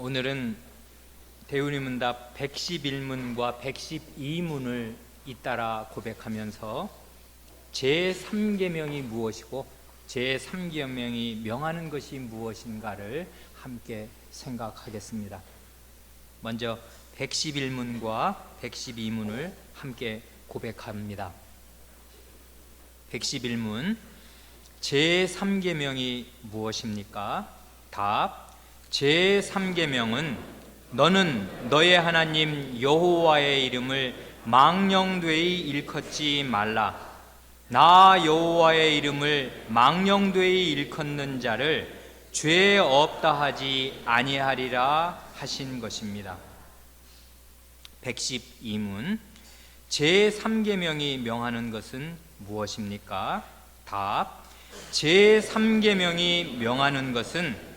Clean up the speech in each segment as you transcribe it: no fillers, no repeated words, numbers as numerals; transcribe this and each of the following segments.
오늘은 대운의문답 111문과 112문을 잇따라 고백하면서 제3계명이 무엇이고 제3계명이 명하는 것이 무엇인가를 함께 생각하겠습니다. 먼저 111문과 112문을 함께 고백합니다. 111문, 제3계명이 무엇입니까? 답, 제3계명은 너는 너의 하나님 여호와의 이름을 망령되이 일컫지 말라. 나 여호와의 이름을 망령되이 일컫는 자를 죄 없다 하지 아니하리라 하신 것입니다. 112문, 제3계명이 명하는 것은 무엇입니까? 답, 제3계명이 명하는 것은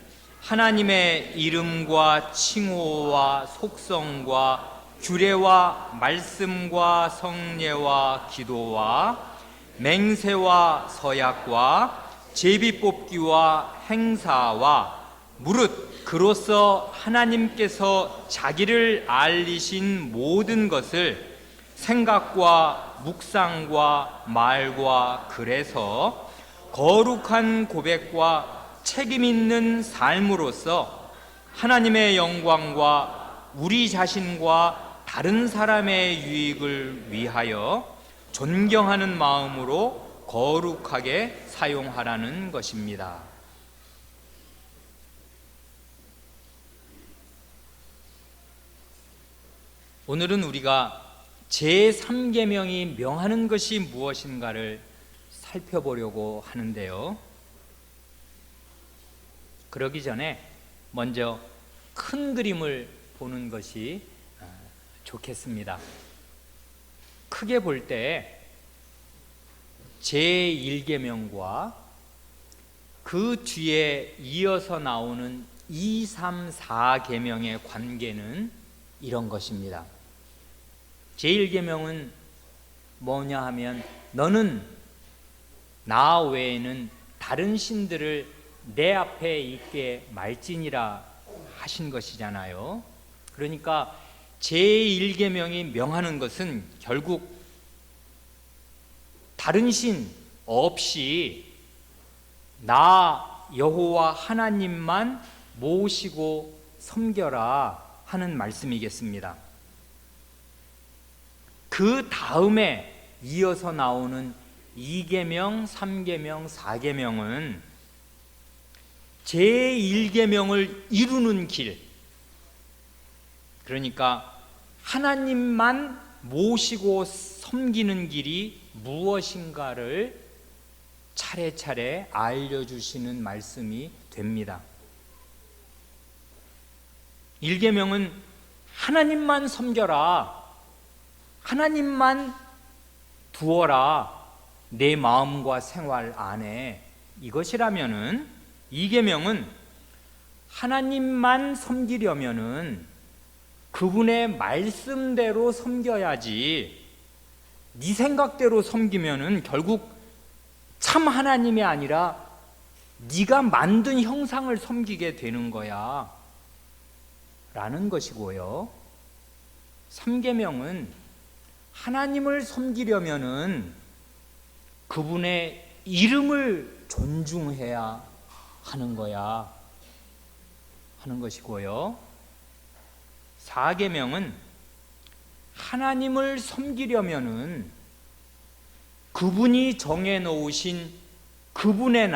하나님의 이름과 칭호와 속성과 규례와 말씀과 성례와 기도와 맹세와 서약과 제비뽑기와 행사와 무릇 그로써 하나님께서 자기를 알리신 모든 것을 생각과 묵상과 말과 글에서 거룩한 고백과 책임 있는 삶으로서 하나님의 영광과 우리 자신과 다른 사람의 유익을 위하여 존경하는 마음으로 거룩하게 사용하라는 것입니다. 오늘은 우리가 제3계명이 명하는 것이 무엇인가를 살펴보려고 하는데요. 그러기 전에 먼저 큰 그림을 보는 것이 좋겠습니다. 크게 볼 때 제1계명과 그 뒤에 이어서 나오는 2, 3, 4계명의 관계는 이런 것입니다. 제1계명은 뭐냐 하면 너는 나 외에는 다른 신들을 내 앞에 있게 말지니라 하신 것이잖아요. 그러니까 제1계명이 명하는 것은 결국 다른 신 없이 나 여호와 하나님만 모시고 섬겨라 하는 말씀이겠습니다. 그 다음에 이어서 나오는 2계명, 3계명, 4계명은 제1계명을 이루는 길, 그러니까 하나님만 모시고 섬기는 길이 무엇인가를 차례차례 알려주시는 말씀이 됩니다. 1계명은 하나님만 섬겨라, 하나님만 두어라 내 마음과 생활 안에, 이것이라면은 2계명은 하나님만 섬기려면은 그분의 말씀대로 섬겨야지, 네 생각대로 섬기면은 결국 참 하나님이 아니라 네가 만든 형상을 섬기게 되는 거야 라는 것이고요. 3계명은 하나님을 섬기려면은 그분의 이름을 존중해야 하는 거야 하는 것이고요. 4계명은 하나님을 섬기려면은 그분이 정해 놓으신 그분의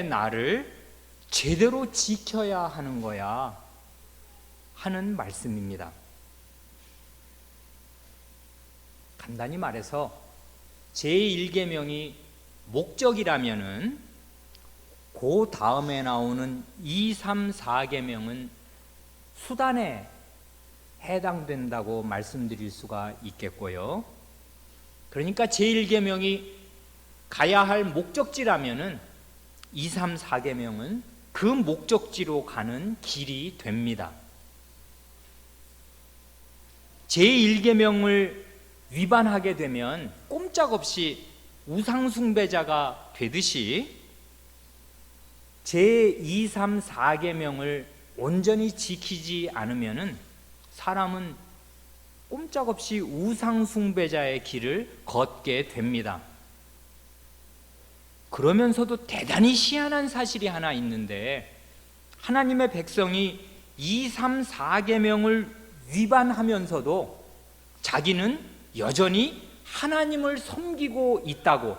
날을 제대로 지켜야 하는 거야 하는 말씀입니다. 간단히 말해서 제1계명이 목적이라면은 그 다음에 나오는 2, 3, 4계명은 수단에 해당된다고 말씀드릴 수가 있겠고요. 그러니까 제1계명이 가야 할 목적지라면은 2, 3, 4계명은 그 목적지로 가는 길이 됩니다. 제1계명을 위반하게 되면 꼼짝없이 우상숭배자가 되듯이 제2, 3, 4계명을 온전히 지키지 않으면은 사람은 꼼짝없이 우상숭배자의 길을 걷게 됩니다. 그러면서도 대단히 희한한 사실이 하나 있는데, 하나님의 백성이 2, 3, 4계명을 위반하면서도 자기는 여전히 하나님을 섬기고 있다고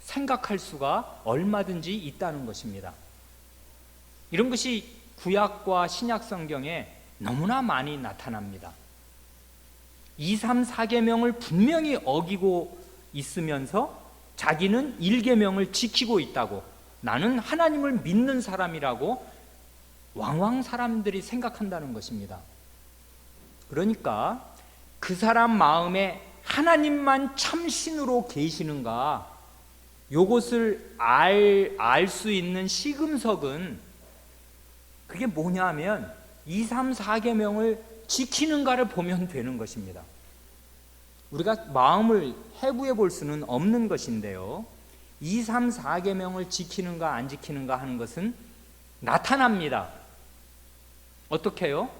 생각할 수가 얼마든지 있다는 것입니다. 이런 것이 구약과 신약 성경에 너무나 많이 나타납니다. 2, 3, 4계명을 분명히 어기고 있으면서 자기는 1계명을 지키고 있다고, 나는 하나님을 믿는 사람이라고 왕왕 사람들이 생각한다는 것입니다. 그러니까 그 사람 마음에 하나님만 참신으로 계시는가, 요것을 알 수 있는 시금석은 그게 뭐냐 하면 2, 3, 4계명을 지키는가를 보면 되는 것입니다. 우리가 마음을 해부해 볼 수는 없는 것인데요, 2, 3, 4계명을 지키는가 안 지키는가 하는 것은 나타납니다. 어떻게 해요?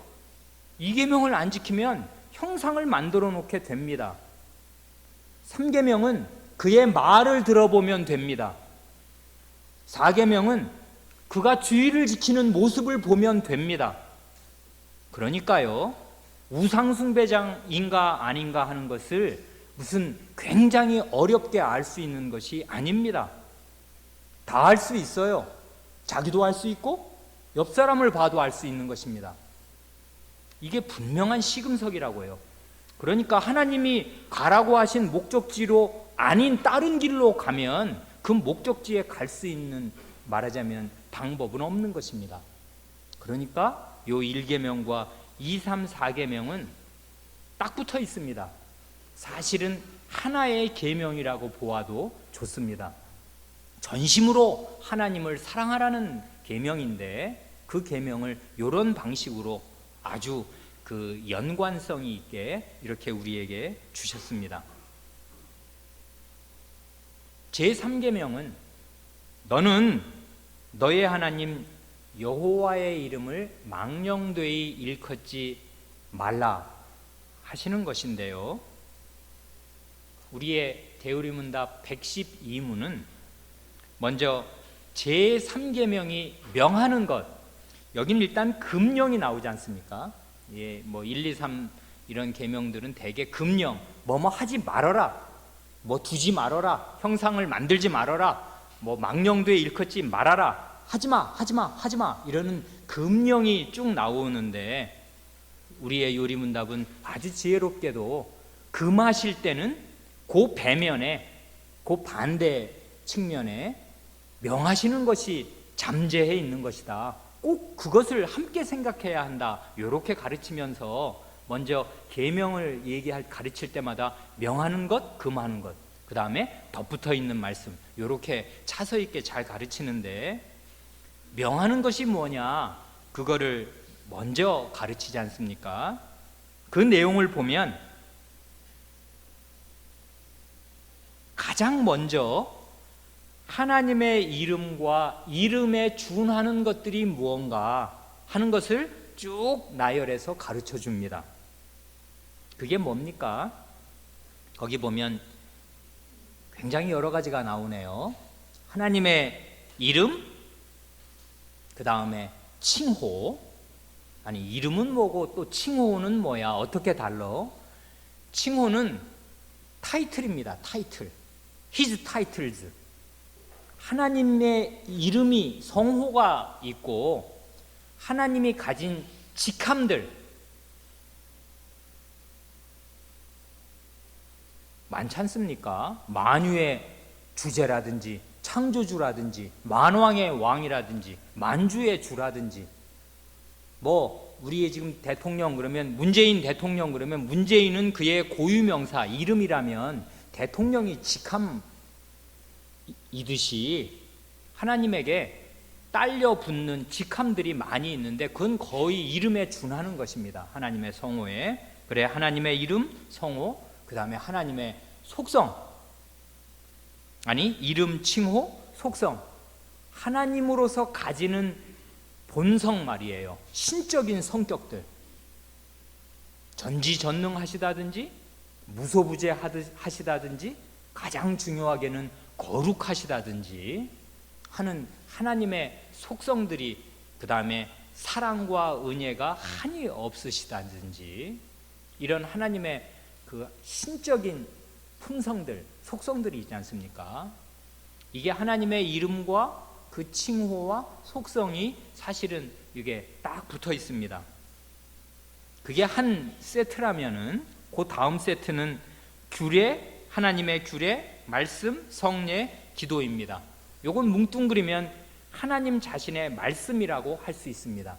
2계명을 안 지키면 형상을 만들어 놓게 됩니다. 3계명은 그의 말을 들어보면 됩니다. 4계명은 그가 주의를 지키는 모습을 보면 됩니다. 그러니까요, 우상숭배자인가 아닌가 하는 것을 무슨 굉장히 어렵게 알 수 있는 것이 아닙니다. 다 알 수 있어요. 자기도 알 수 있고 옆 사람을 봐도 알 수 있는 것입니다. 이게 분명한 시금석이라고요. 그러니까 하나님이 가라고 하신 목적지로 아닌 다른 길로 가면 그 목적지에 갈 수 있는, 말하자면 방법은 없는 것입니다. 그러니까 요 1계명과 2, 3, 4계명은 딱 붙어 있습니다. 사실은 하나의 계명이라고 보아도 좋습니다. 전심으로 하나님을 사랑하라는 계명인데, 그 계명을 이런 방식으로 아주 그 연관성이 있게 이렇게 우리에게 주셨습니다. 제3계명은 너는 너의 하나님 여호와의 이름을 망령되이 일컫지 말라 하시는 것인데요, 우리의 대우리문답 112문은 먼저 제3계명이 명하는 것, 여기는 일단 금령이 나오지 않습니까? 예, 뭐 1, 2, 3 이런 계명들은 대개 금령, 뭐뭐 하지 말아라, 뭐 두지 말아라, 형상을 만들지 말아라, 뭐 망령되이 일컫지 말아라, 하지마 하지마 하지마 이러는 금령이 쭉 나오는데, 우리의 요리문답은 아주 지혜롭게도 금하실 때는 그 배면에, 그 반대 측면에 명하시는 것이 잠재해 있는 것이다, 꼭 그것을 함께 생각해야 한다, 이렇게 가르치면서 먼저 계명을 가르칠 때마다 명하는 것, 금하는 것, 그 다음에 덧붙어 있는 말씀, 이렇게 차서 있게 잘 가르치는데, 명하는 것이 뭐냐, 그거를 먼저 가르치지 않습니까? 그 내용을 보면 가장 먼저 하나님의 이름과 이름에 준하는 것들이 무언가 하는 것을 쭉 나열해서 가르쳐 줍니다. 그게 뭡니까? 거기 보면 굉장히 여러 가지가 나오네요. 하나님의 이름, 그 다음에 칭호, 아니 이름은 뭐고 또 칭호는 뭐야, 어떻게 달라? 칭호는 타이틀입니다. 타이틀, His titles. 하나님의 이름이, 성호가 있고 하나님이 가진 직함들 많지 않습니까? 만유의 주제라든지 창조주라든지 만왕의 왕이라든지 만주의 주라든지, 뭐 우리의 지금 대통령 그러면 문재인 대통령 그러면 문재인은 그의 고유명사 이름이라면 대통령이 직함이듯이 하나님에게 딸려 붙는 직함들이 많이 있는데 그건 거의 이름에 준하는 것입니다. 하나님의 성호에. 그래, 하나님의 이름, 성호, 그 다음에 하나님의 속성, 아니 이름, 칭호, 속성, 하나님으로서 가지는 본성 말이에요. 신적인 성격들, 전지전능하시다든지 무소부재하시다든지 가장 중요하게는 거룩하시다든지 하는 하나님의 속성들이, 그 다음에 사랑과 은혜가 한이 없으시다든지 이런 하나님의 그 신적인 품성들, 속성들이 있지 않습니까? 이게 하나님의 이름과 그 칭호와 속성이 사실은 이게 딱 붙어 있습니다. 그게 한 세트라면은 그 다음 세트는 규례, 하나님의 규례, 말씀, 성례, 기도입니다. 요건 뭉뚱그리면 하나님 자신의 말씀이라고 할 수 있습니다.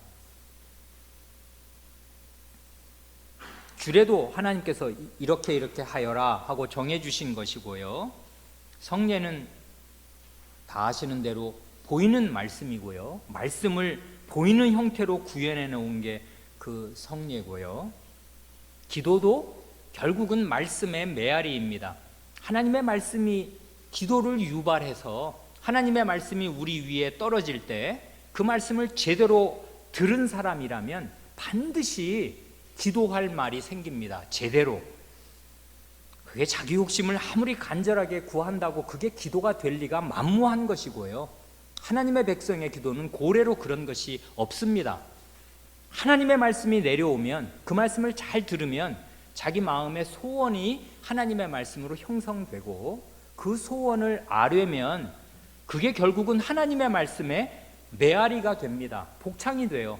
규례도 하나님께서 이렇게 하여라 하고 정해주신 것이고요. 성례는 다 아시는 대로 보이는 말씀이고요. 말씀을 보이는 형태로 구현해 놓은 게 그 성례고요. 기도도 결국은 말씀의 메아리입니다. 하나님의 말씀이 기도를 유발해서 하나님의 말씀이 우리 위에 떨어질 때 그 말씀을 제대로 들은 사람이라면 반드시 기도할 말이 생깁니다. 제대로. 그게 자기 욕심을 아무리 간절하게 구한다고 그게 기도가 될 리가 만무한 것이고요. 하나님의 백성의 기도는 고래로 그런 것이 없습니다. 하나님의 말씀이 내려오면 그 말씀을 잘 들으면 자기 마음의 소원이 하나님의 말씀으로 형성되고 그 소원을 아뢰면 그게 결국은 하나님의 말씀의 메아리가 됩니다. 복창이 돼요.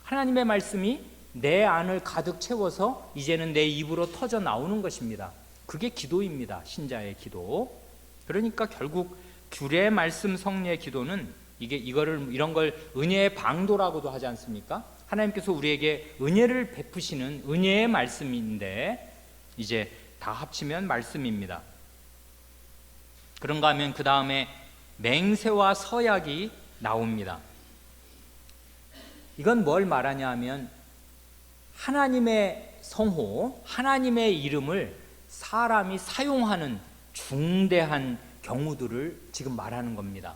하나님의 말씀이 내 안을 가득 채워서 이제는 내 입으로 터져 나오는 것입니다. 그게 기도입니다. 신자의 기도. 그러니까 결국 규례, 말씀, 성례, 기도는 이런 걸 은혜의 방도라고도 하지 않습니까? 하나님께서 우리에게 은혜를 베푸시는 은혜의 말씀인데 이제 다 합치면 말씀입니다. 그런가 하면 그 다음에 맹세와 서약이 나옵니다. 이건 뭘 말하냐 하면 하나님의 성호, 하나님의 이름을 사람이 사용하는 중대한 경우들을 지금 말하는 겁니다.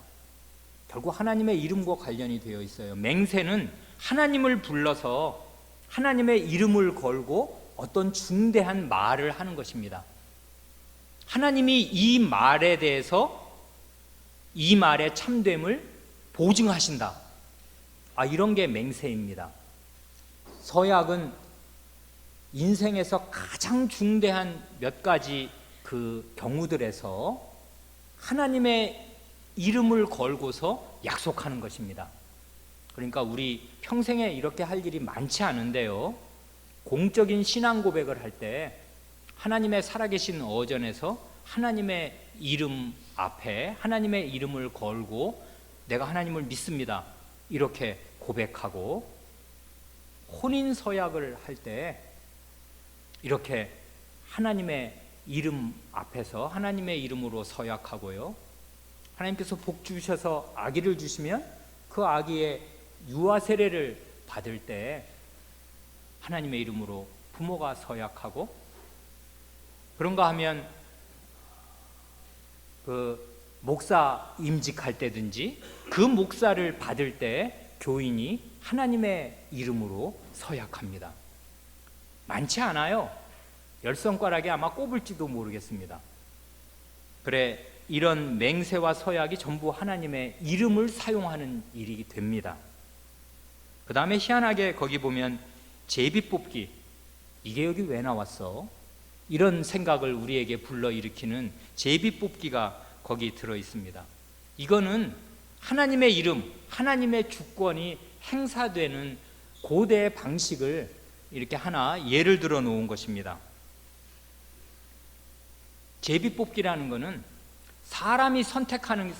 결국 하나님의 이름과 관련이 되어 있어요. 맹세는 하나님을 불러서 하나님의 이름을 걸고 어떤 중대한 말을 하는 것입니다. 하나님이 이 말에 대해서 이 말의 참됨을 보증하신다. 이런 게 맹세입니다. 서약은 인생에서 가장 중대한 몇 가지 그 경우들에서 하나님의 이름을 걸고서 약속하는 것입니다. 그러니까 우리 평생에 이렇게 할 일이 많지 않은데요. 공적인 신앙 고백을 할 때 하나님의 살아계신 어전에서 하나님의 이름 앞에 하나님의 이름을 걸고 내가 하나님을 믿습니다. 이렇게 고백하고 혼인 서약을 할 때 이렇게 하나님의 이름 앞에서 하나님의 이름으로 서약하고요. 하나님께서 복 주셔서 아기를 주시면 그 아기의 유아 세례를 받을 때 하나님의 이름으로 부모가 서약하고, 그런가 하면 그 목사 임직할 때든지 그 목사를 받을 때 교인이 하나님의 이름으로 서약합니다. 많지 않아요. 10손가락에 아마 꼽을지도 모르겠습니다. 그래, 이런 맹세와 서약이 전부 하나님의 이름을 사용하는 일이 됩니다. 그 다음에 희한하게 거기 보면 제비 뽑기, 이게 여기 왜 나왔어? 이런 생각을 우리에게 불러일으키는 제비 뽑기가 거기 들어 있습니다. 이거는 하나님의 이름, 하나님의 주권이 행사되는 고대의 방식을 이렇게 하나 예를 들어 놓은 것입니다. 제비 뽑기라는 것은 사람이 선택하는,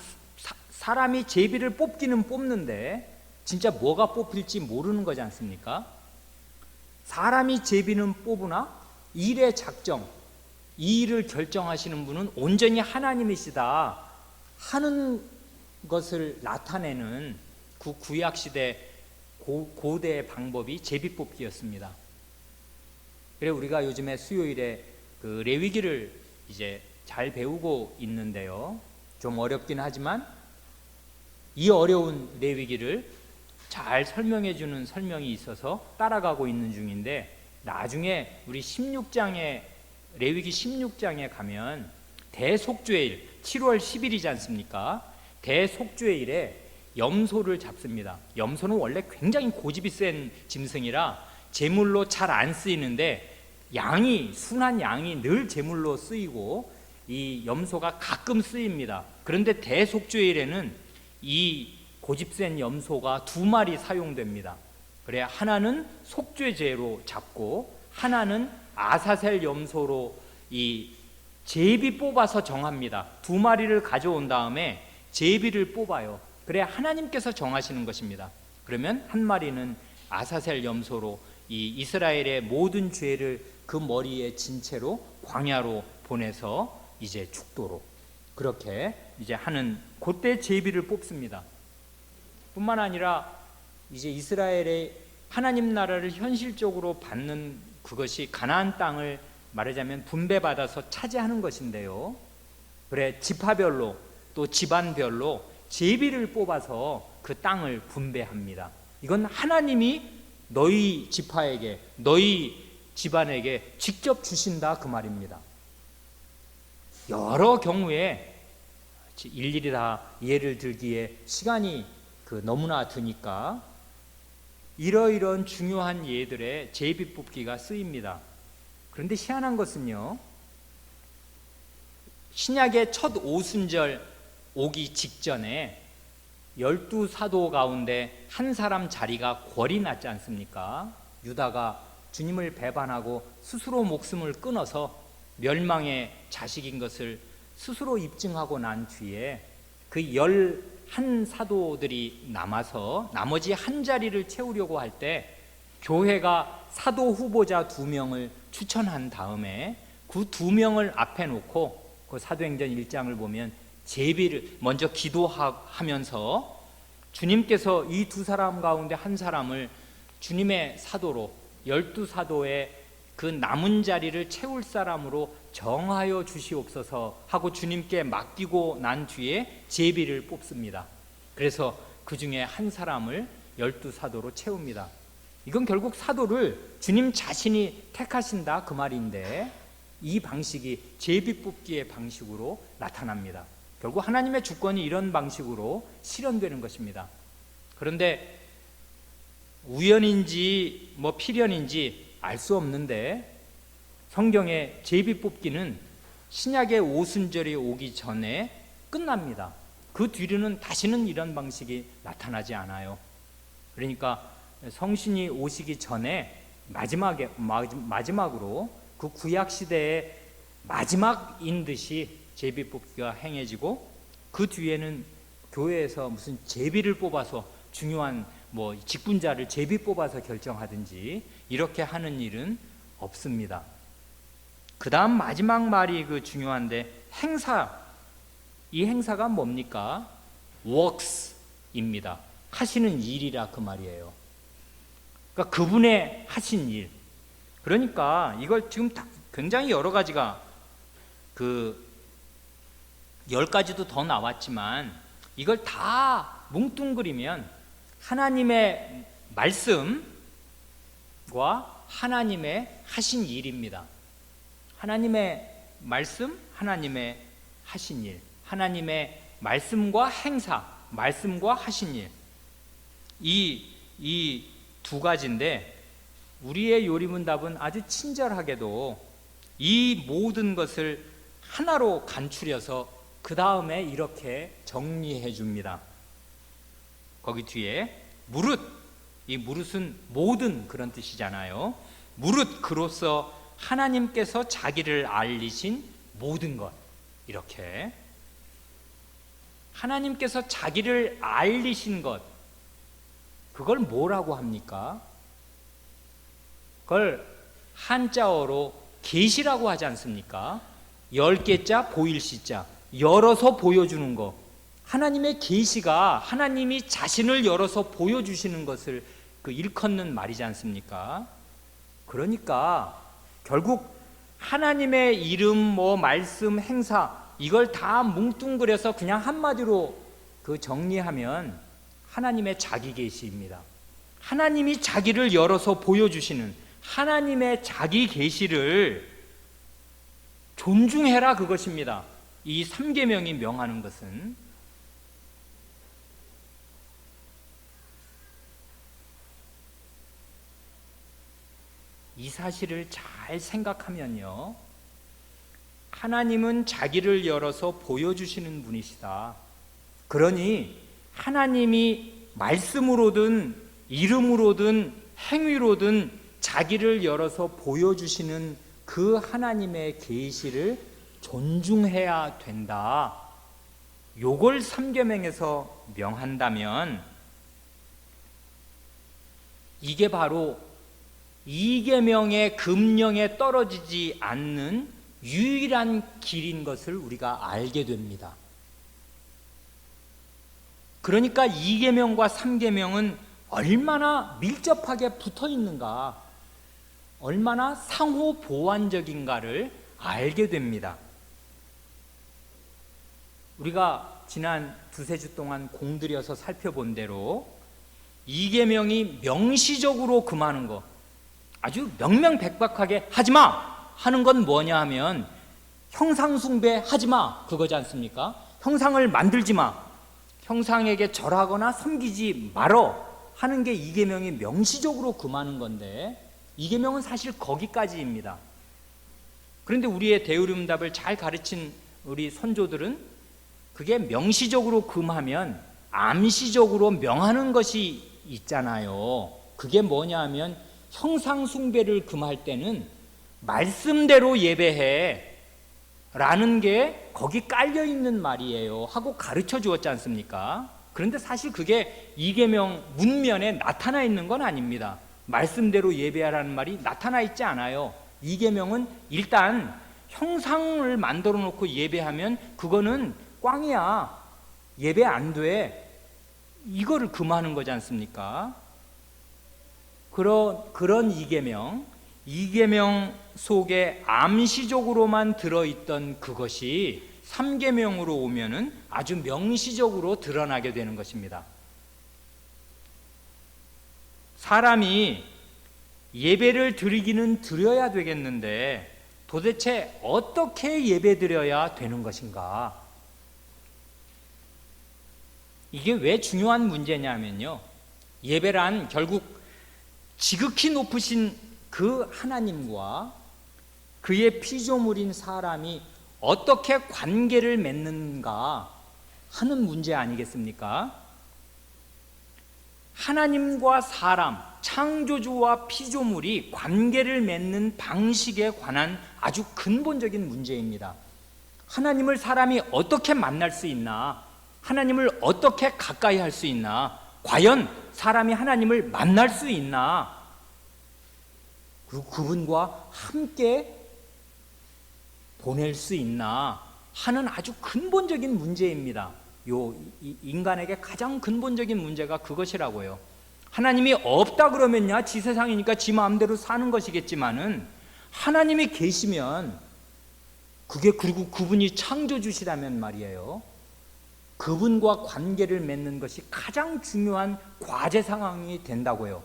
사람이 제비를 뽑기는 뽑는데 진짜 뭐가 뽑힐지 모르는 거지 않습니까? 사람이 제비는 뽑으나 일의 작정, 이 일을 결정하시는 분은 온전히 하나님이시다 하는 것을 나타내는 그 구약시대 고대의 방법이 제비 뽑기였습니다. 그래, 우리가 요즘에 수요일에 그 레위기를 이제 잘 배우고 있는데요. 좀 어렵긴 하지만 이 어려운 레위기를 잘 설명해 주는 설명이 있어서 따라가고 있는 중인데, 나중에 우리 16장에 레위기 16장에 가면 대속죄일 7월 10일이지 않습니까? 대속죄일에 염소를 잡습니다. 염소는 원래 굉장히 고집이 센 짐승이라 제물로 잘 안 쓰이는데, 순한 양이 늘 제물로 쓰이고 이 염소가 가끔 쓰입니다. 그런데 대속죄일에는 이 고집센 염소가 2마리 사용됩니다. 그래, 하나는 속죄제로 잡고 하나는 아사셀 염소로 이 제비 뽑아서 정합니다. 2마리를 가져온 다음에 제비를 뽑아요. 그래, 하나님께서 정하시는 것입니다. 그러면 한 마리는 아사셀 염소로 이 이스라엘의 모든 죄를 그 머리에 진 채로 광야로 보내서 이제 죽도록 그렇게 이제 하는, 그때 제비를 뽑습니다. 뿐만 아니라 이제 이스라엘의 하나님 나라를 현실적으로 받는 그것이 가나안 땅을 말하자면 분배받아서 차지하는 것인데요. 그래, 지파별로 또 집안별로 제비를 뽑아서 그 땅을 분배합니다. 이건 하나님이 너희 지파에게, 너희 집안에게 직접 주신다 그 말입니다. 여러 경우에 일일이 다 예를 들기에 시간이 너무나 드니까 이러이런 중요한 예들의 제비 뽑기가 쓰입니다. 그런데 희한한 것은요, 신약의 첫 오순절 오기 직전에 12사도 가운데 한 사람 자리가 궐이 났지 않습니까? 유다가 주님을 배반하고 스스로 목숨을 끊어서 멸망의 자식인 것을 스스로 입증하고 난 뒤에 그 11사도들이 남아서 나머지 한 자리를 채우려고 할 때 교회가 사도 후보자 2명을 추천한 다음에 그 2명을 앞에 놓고 그 사도행전 1장을 보면 제비를 먼저 기도하면서 주님께서 이 2사람 가운데 한 사람을 주님의 사도로 12사도의 그 남은 자리를 채울 사람으로 정하여 주시옵소서 하고 주님께 맡기고 난 뒤에 제비를 뽑습니다. 그래서 그 중에 한 사람을 12사도로 채웁니다. 이건 결국 사도를 주님 자신이 택하신다 그 말인데, 이 방식이 제비 뽑기의 방식으로 나타납니다. 결국 하나님의 주권이 이런 방식으로 실현되는 것입니다. 그런데 우연인지 필연인지 알 수 없는데, 성경의 제비 뽑기는 신약의 오순절이 오기 전에 끝납니다. 그 뒤로는 다시는 이런 방식이 나타나지 않아요. 그러니까 성신이 오시기 전에 마지막으로 그 구약 시대의 마지막인 듯이 제비 뽑기가 행해지고, 그 뒤에는 교회에서 무슨 제비를 뽑아서 중요한 직분자를 제비 뽑아서 결정하든지 이렇게 하는 일은 없습니다. 그 다음 마지막 말이 중요한데, 행사. 이 행사가 뭡니까? works입니다. 하시는 일이라 그 말이에요. 그러니까 그분의 하신 일. 그러니까 이걸 지금 굉장히 여러 가지가 10가지도 더 나왔지만 이걸 다 뭉뚱그리면 하나님의 말씀과 하나님의 하신 일입니다. 하나님의 말씀, 하나님의 하신 일, 하나님의 말씀과 행사, 말씀과 하신 일, 이 2가지인데, 우리의 요리문답은 아주 친절하게도 이 모든 것을 하나로 간추려서 그 다음에 이렇게 정리해 줍니다. 거기 뒤에 무릇, 이 무릇은 모든 그런 뜻이잖아요. 무릇 그로서 하나님께서 자기를 알리신 모든 것, 이렇게 하나님께서 자기를 알리신 것, 그걸 뭐라고 합니까? 그걸 한자어로 계시라고 하지 않습니까? 10개자 보일시자, 열어서 보여주는 거. 하나님의 계시가 하나님이 자신을 열어서 보여주시는 것을 일컫는 말이지 않습니까? 그러니까 결국 하나님의 이름, 말씀, 행사, 이걸 다 뭉뚱그려서 그냥 한마디로 정리하면 하나님의 자기 계시입니다. 하나님이 자기를 열어서 보여주시는 하나님의 자기 계시를 존중해라, 그것입니다. 이 3계명이 명하는 것은. 이 사실을 잘 생각하면요, 하나님은 자기를 열어서 보여주시는 분이시다. 그러니 하나님이 말씀으로든 이름으로든 행위로든 자기를 열어서 보여주시는 그 하나님의 계시를 존중해야 된다. 요걸 3계명에서 명한다면 이게 바로 2계명의 금령에 떨어지지 않는 유일한 길인 것을 우리가 알게 됩니다. 그러니까 2계명과 3계명은 얼마나 밀접하게 붙어 있는가, 얼마나 상호 보완적인가를 알게 됩니다. 우리가 지난 두세 주 동안 공들여서 살펴본 대로 2계명이 명시적으로 금하는 것, 아주 명명백백하게 하지마 하는 건 뭐냐 하면 형상숭배 하지마, 그거지 않습니까? 형상을 만들지 마, 형상에게 절하거나 섬기지 말어 하는 게 2계명이 명시적으로 금하는 건데, 2계명은 사실 거기까지입니다. 그런데 우리의 대의름답을 잘 가르친 우리 선조들은 그게 명시적으로 금하면 암시적으로 명하는 것이 있잖아요. 그게 뭐냐 하면 형상 숭배를 금할 때는 말씀대로 예배해 라는 게 거기 깔려 있는 말이에요 하고 가르쳐 주었지 않습니까? 그런데 사실 그게 2계명 문면에 나타나 있는 건 아닙니다. 말씀대로 예배하라는 말이 나타나 있지 않아요. 2계명은 일단 형상을 만들어 놓고 예배하면 그거는 꽝이야, 예배 안 돼, 이거를 금하는 거지 않습니까? 그런 2계명 속에 암시적으로만 들어있던 그것이 3계명으로 오면은 아주 명시적으로 드러나게 되는 것입니다. 사람이 예배를 드리기는 드려야 되겠는데 도대체 어떻게 예배 드려야 되는 것인가? 이게 왜 중요한 문제냐면요, 예배란 결국 지극히 높으신 그 하나님과 그의 피조물인 사람이 어떻게 관계를 맺는가 하는 문제 아니겠습니까? 하나님과 사람, 창조주와 피조물이 관계를 맺는 방식에 관한 아주 근본적인 문제입니다. 하나님을 사람이 어떻게 만날 수 있나? 하나님을 어떻게 가까이 할 수 있나? 과연 사람이 하나님을 만날 수 있나? 그리고 그분과 함께 보낼 수 있나 하는 아주 근본적인 문제입니다. 인간에게 가장 근본적인 문제가 그것이라고요. 하나님이 없다 그러면야 지 세상이니까 지 마음대로 사는 것이겠지만은 하나님이 계시면 그게, 그리고 그분이 창조주시라면 말이에요, 그분과 관계를 맺는 것이 가장 중요한 과제 상황이 된다고요.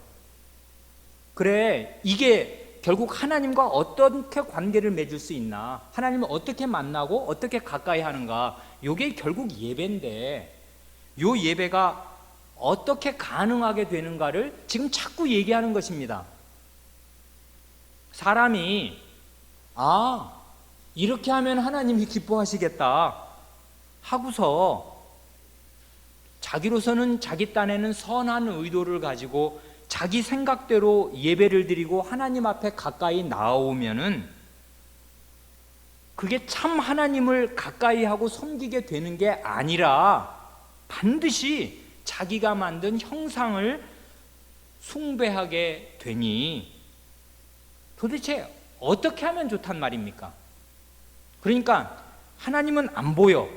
그래, 이게 결국 하나님과 어떻게 관계를 맺을 수 있나, 하나님을 어떻게 만나고 어떻게 가까이 하는가, 이게 결국 예배인데, 이 예배가 어떻게 가능하게 되는가를 지금 자꾸 얘기하는 것입니다. 사람이 이렇게 하면 하나님이 기뻐하시겠다 하고서 자기로서는 자기 딴에는 선한 의도를 가지고 자기 생각대로 예배를 드리고 하나님 앞에 가까이 나오면은 그게 참 하나님을 가까이 하고 섬기게 되는 게 아니라 반드시 자기가 만든 형상을 숭배하게 되니 도대체 어떻게 하면 좋단 말입니까? 그러니까 하나님은 안 보여.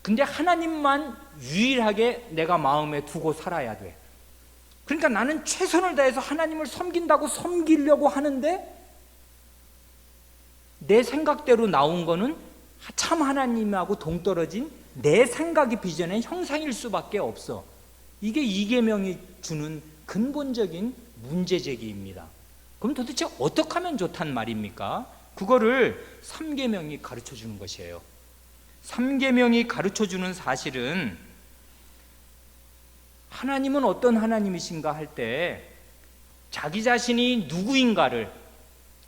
근데 하나님만 유일하게 내가 마음에 두고 살아야 돼. 그러니까 나는 최선을 다해서 하나님을 섬긴다고 섬기려고 하는데 내 생각대로 나온 거는 참 하나님하고 동떨어진 내 생각이 빚어낸 형상일 수밖에 없어. 이게 이계명이 주는 근본적인 문제제기입니다. 그럼 도대체 어떻게 하면 좋단 말입니까? 그거를 삼계명이 가르쳐 주는 것이에요. 삼계명이 가르쳐 주는 사실은 하나님은 어떤 하나님이신가 할 때 자기 자신이 누구인가를,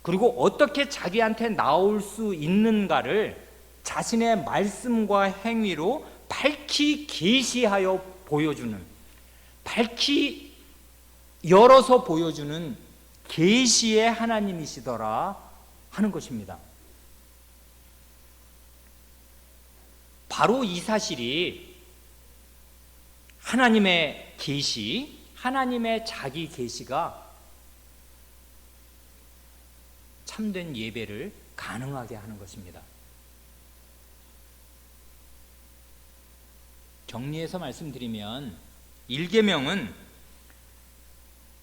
그리고 어떻게 자기한테 나올 수 있는가를 자신의 말씀과 행위로 밝히 계시하여 보여주는, 밝히 열어서 보여주는 계시의 하나님이시더라 하는 것입니다. 바로 이 사실이 하나님의 계시, 하나님의 자기 계시가 참된 예배를 가능하게 하는 것입니다. 정리해서 말씀드리면 1계명은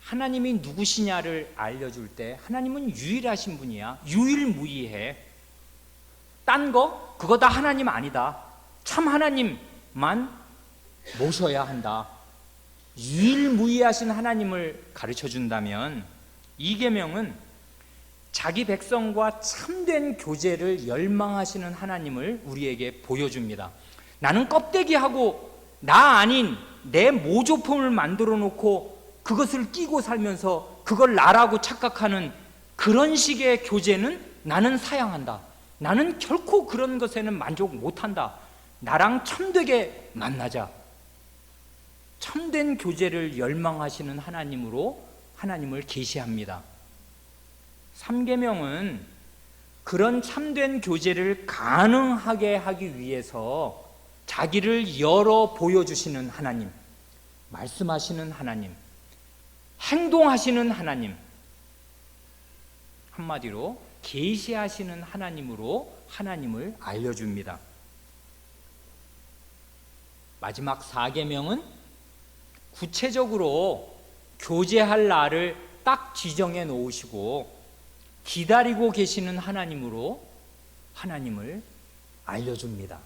하나님이 누구시냐를 알려줄 때 하나님은 유일하신 분이야. 유일무이해. 딴 거? 그거 다 하나님 아니다. 참 하나님만 모셔야 한다. 유일무이하신 하나님을 가르쳐 준다면 2계명은 자기 백성과 참된 교제를 열망하시는 하나님을 우리에게 보여줍니다. 나는 껍데기하고 나 아닌 내 모조품을 만들어 놓고 그것을 끼고 살면서 그걸 나라고 착각하는 그런 식의 교제는 나는 사양한다. 나는 결코 그런 것에는 만족 못한다. 나랑 참되게 만나자. 참된 교제를 열망하시는 하나님으로 하나님을 계시합니다. 3계명은 그런 참된 교제를 가능하게 하기 위해서 자기를 열어 보여주시는 하나님, 말씀하시는 하나님, 행동하시는 하나님, 한마디로 계시하시는 하나님으로 하나님을 알려줍니다. 마지막 4계명은 구체적으로 교제할 날을 딱 지정해 놓으시고 기다리고 계시는 하나님으로 하나님을 알려줍니다.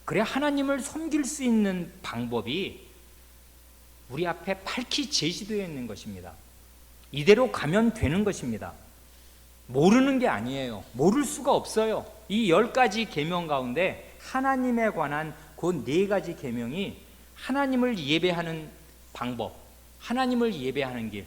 그래 하나님을 섬길 수 있는 방법이 우리 앞에 밝히 제시되어 있는 것입니다. 이대로 가면 되는 것입니다. 모르는 게 아니에요. 모를 수가 없어요. 이 10가지 계명 가운데 하나님에 관한 그 4가지 계명이 하나님을 예배하는 방법, 하나님을 예배하는 길,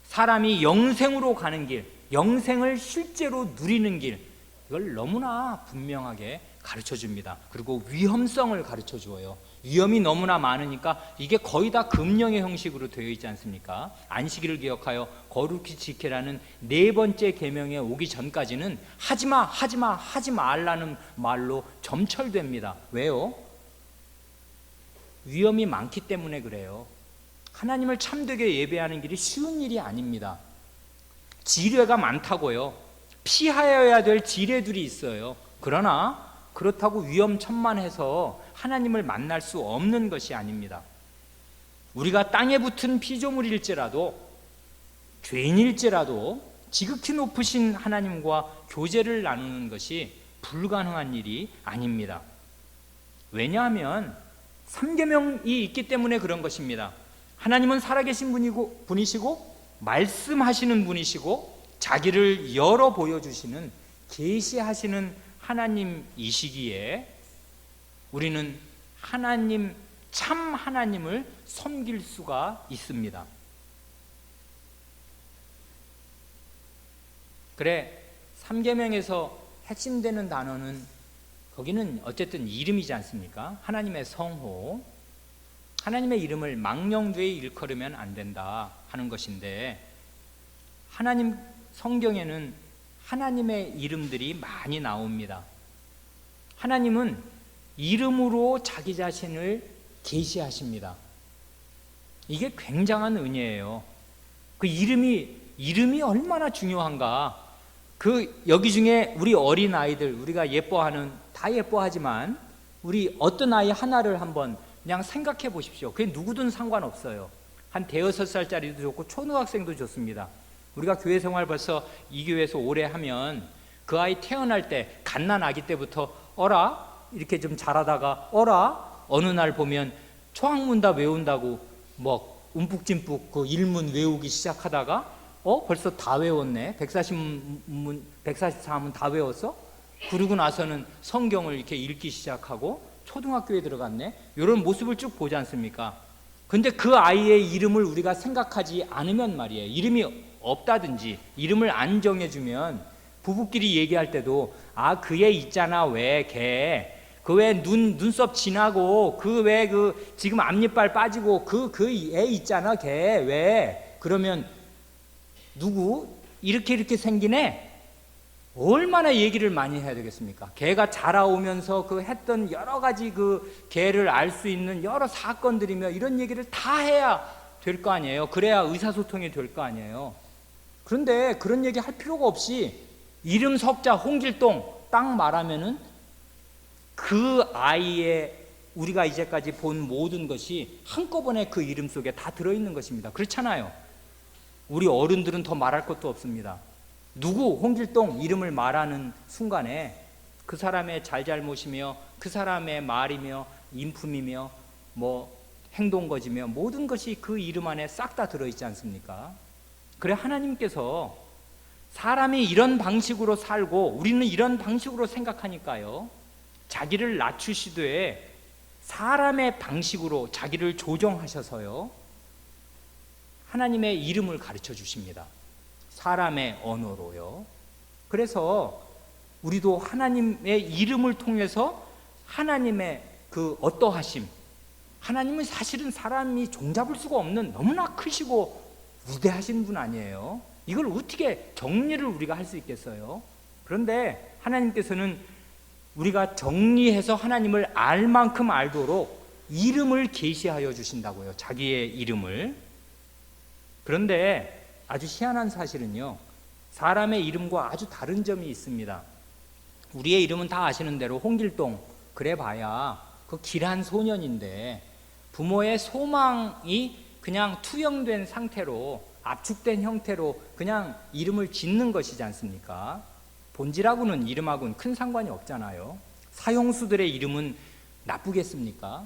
사람이 영생으로 가는 길, 영생을 실제로 누리는 길, 이걸 너무나 분명하게 가르쳐 줍니다. 그리고 위험성을 가르쳐 주어요. 위험이 너무나 많으니까 이게 거의 다 금령의 형식으로 되어 있지 않습니까? 안식일을 기억하여 거룩히 지키라는 4번째 계명에 오기 전까지는 하지마, 하지마, 하지 말라는 말로 점철됩니다. 왜요? 위험이 많기 때문에 그래요. 하나님을 참되게 예배하는 길이 쉬운 일이 아닙니다. 지뢰가 많다고요. 피하여야 될 지뢰들이 있어요. 그러나 그렇다고 위험천만해서 하나님을 만날 수 없는 것이 아닙니다. 우리가 땅에 붙은 피조물일지라도 죄인일지라도 지극히 높으신 하나님과 교제를 나누는 것이 불가능한 일이 아닙니다. 왜냐하면 3계명이 있기 때문에 그런 것입니다. 하나님은 살아계신 분이시고 말씀하시는 분이시고 자기를 열어 보여주시는 계시하시는 하나님이시기에 우리는 하나님, 참 하나님을 섬길 수가 있습니다. 그래 3계명에서 핵심되는 단어는 거기는 어쨌든 이름이지 않습니까? 하나님의 성호, 하나님의 이름을 망령되이 일컬으면 안 된다 하는 것인데, 하나님 성경에는 하나님의 이름들이 많이 나옵니다. 하나님은 이름으로 자기 자신을 계시하십니다. 이게 굉장한 은혜예요. 그 이름이 얼마나 중요한가. 여기 중에 우리 어린 아이들, 우리가 예뻐하는, 다 예뻐하지만 우리 어떤 아이 하나를 한번 그냥 생각해 보십시오. 그게 누구든 상관없어요. 한 대여섯 살짜리도 좋고 초등학생도 좋습니다. 우리가 교회 생활 벌써 이 교회에서 오래 하면 그 아이 태어날 때, 갓난 아기 때부터 어라 이렇게 좀 자라다가 어라 어느 날 보면 초학문 다 외운다고 뭐 움푹짐푹 그 일문 외우기 시작하다가 벌써 다 외웠네. 140문, 144문 다 외웠어? 그러고 나서는 성경을 이렇게 읽기 시작하고 초등학교에 들어갔네. 이런 모습을 쭉 보지 않습니까? 근데 그 아이의 이름을 우리가 생각하지 않으면 말이에요. 이름이 없다든지 이름을 안 정해주면 부부끼리 얘기할 때도 그 애 있잖아, 왜 걔. 그 왜 눈썹 진하고 그 왜 지금 앞니빨 빠지고 그 애 있잖아, 걔 왜. 그러면 누구 이렇게 생긴 애 얼마나 얘기를 많이 해야 되겠습니까? 걔가 자라오면서 했던 여러 가지 걔를 알 수 있는 여러 사건들이며 이런 얘기를 다 해야 될 거 아니에요. 그래야 의사소통이 될 거 아니에요. 그런데 그런 얘기 할 필요가 없이 이름 석자 홍길동 딱 말하면은 그 아이의 우리가 이제까지 본 모든 것이 한꺼번에 그 이름 속에 다 들어있는 것입니다. 그렇잖아요. 우리 어른들은 더 말할 것도 없습니다. 누구 홍길동 이름을 말하는 순간에 그 사람의 잘잘못이며 그 사람의 말이며 인품이며 뭐 행동거지며 모든 것이 그 이름 안에 싹 다 들어있지 않습니까? 그래 하나님께서 사람이 이런 방식으로 살고 우리는 이런 방식으로 생각하니까요, 자기를 낮추시되 사람의 방식으로 자기를 조정하셔서요 하나님의 이름을 가르쳐 주십니다. 사람의 언어로요. 그래서 우리도 하나님의 이름을 통해서 하나님의 어떠하심, 하나님은 사실은 사람이 종잡을 수가 없는 너무나 크시고 위대하신 분 아니에요. 이걸 어떻게 정리를 우리가 할 수 있겠어요? 그런데 하나님께서는 우리가 정리해서 하나님을 알 만큼 알도록 이름을 계시하여 주신다고요. 자기의 이름을. 그런데 아주 희한한 사실은요, 사람의 이름과 아주 다른 점이 있습니다. 우리의 이름은 다 아시는 대로 홍길동, 그래 봐야 그 길한 소년인데 부모의 소망이 그냥 투영된 상태로 압축된 형태로 그냥 이름을 짓는 것이지 않습니까? 본질하고는 이름하고는 큰 상관이 없잖아요. 사형수들의 이름은 나쁘겠습니까?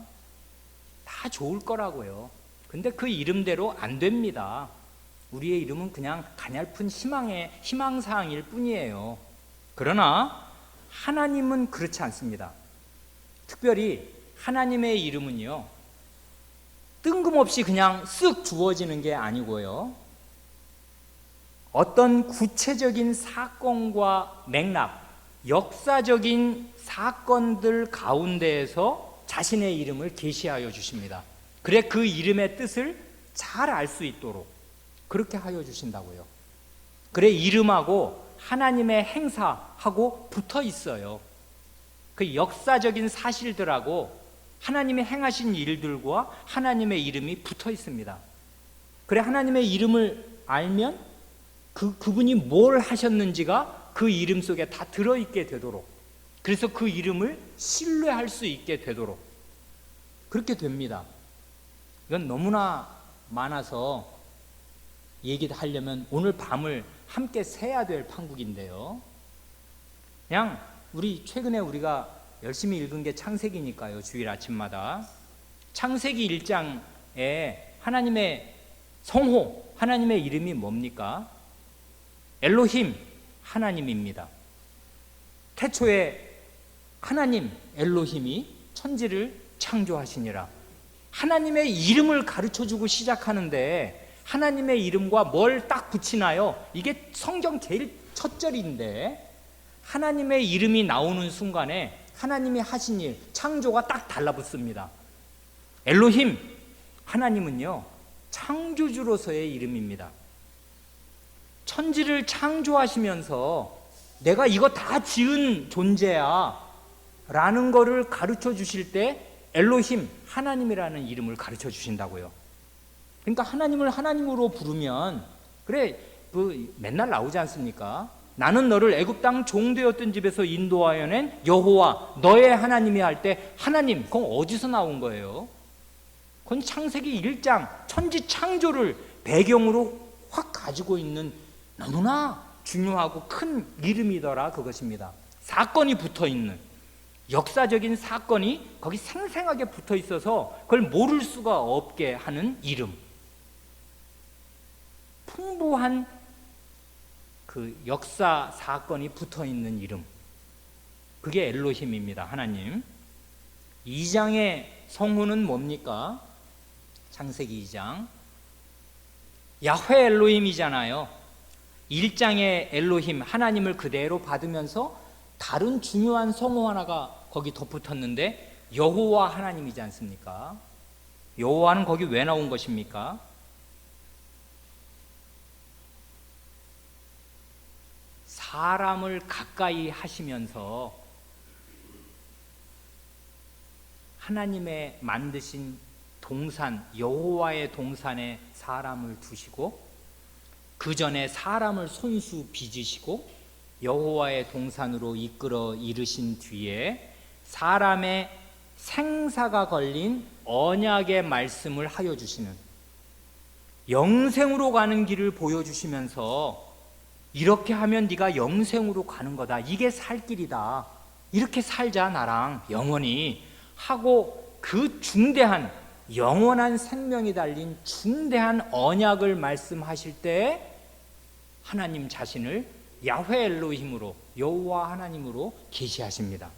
다 좋을 거라고요. 근데 그 이름대로 안 됩니다. 우리의 이름은 그냥 가냘픈 희망사항일 뿐이에요. 그러나 하나님은 그렇지 않습니다. 특별히 하나님의 이름은요, 뜬금없이 그냥 쓱 주어지는 게 아니고요, 어떤 구체적인 사건과 맥락, 역사적인 사건들 가운데에서 자신의 이름을 계시하여 주십니다. 그래 그 이름의 뜻을 잘 알 수 있도록 그렇게 하여 주신다고요. 그래 이름하고 하나님의 행사하고 붙어 있어요. 그 역사적인 사실들하고 하나님의 행하신 일들과 하나님의 이름이 붙어 있습니다. 그래 하나님의 이름을 알면 그분이 뭘 하셨는지가 그 이름 속에 다 들어있게 되도록, 그래서 그 이름을 신뢰할 수 있게 되도록 그렇게 됩니다. 이건 너무나 많아서 얘기하려면 오늘 밤을 함께 새야 될 판국인데요, 그냥 최근에 우리가 열심히 읽은 게 창세기니까요. 주일 아침마다 창세기 1장에 하나님의 성호, 하나님의 이름이 뭡니까? 엘로힘, 하나님입니다. 태초에 하나님 엘로힘이 천지를 창조하시니라. 하나님의 이름을 가르쳐주고 시작하는데 하나님의 이름과 뭘 딱 붙이나요? 이게 성경 제일 첫 절인데 하나님의 이름이 나오는 순간에 하나님이 하신 일, 창조가 딱 달라붙습니다. 엘로힘, 하나님은요 창조주로서의 이름입니다. 천지를 창조하시면서 내가 이거 다 지은 존재야 라는 거를 가르쳐 주실 때 엘로힘, 하나님이라는 이름을 가르쳐 주신다고요. 그러니까 하나님을 하나님으로 부르면 그래 맨날 나오지 않습니까? 나는 너를 애굽 땅 종되었던 집에서 인도하여 낸 여호와 너의 하나님이 할 때 하나님, 그건 어디서 나온 거예요? 그건 창세기 1장 천지 창조를 배경으로 확 가지고 있는 너무나 중요하고 큰 이름이더라 그것입니다. 사건이 붙어있는, 역사적인 사건이 거기 생생하게 붙어 있어서 그걸 모를 수가 없게 하는 이름, 풍부한 그 역사 사건이 붙어 있는 이름, 그게 엘로힘입니다. 하나님. 2장의 성후는 뭡니까? 창세기 2장 야훼 엘로힘이잖아요. 1장의 엘로힘, 하나님을 그대로 받으면서 다른 중요한 성호 하나가 거기 덧붙었는데 여호와 하나님이지 않습니까? 여호와는 거기 왜 나온 것입니까? 사람을 가까이 하시면서 하나님의 만드신 동산, 여호와의 동산에 사람을 두시고 그 전에 사람을 손수 빚으시고 여호와의 동산으로 이끌어 이르신 뒤에 사람의 생사가 걸린 언약의 말씀을 하여 주시는, 영생으로 가는 길을 보여주시면서 이렇게 하면 네가 영생으로 가는 거다, 이게 살 길이다, 이렇게 살자 나랑 영원히 하고, 그 중대한 영원한 생명이 달린 중대한 언약을 말씀하실 때 하나님 자신을 야훼 엘로힘으로, 여호와 하나님으로 계시하십니다.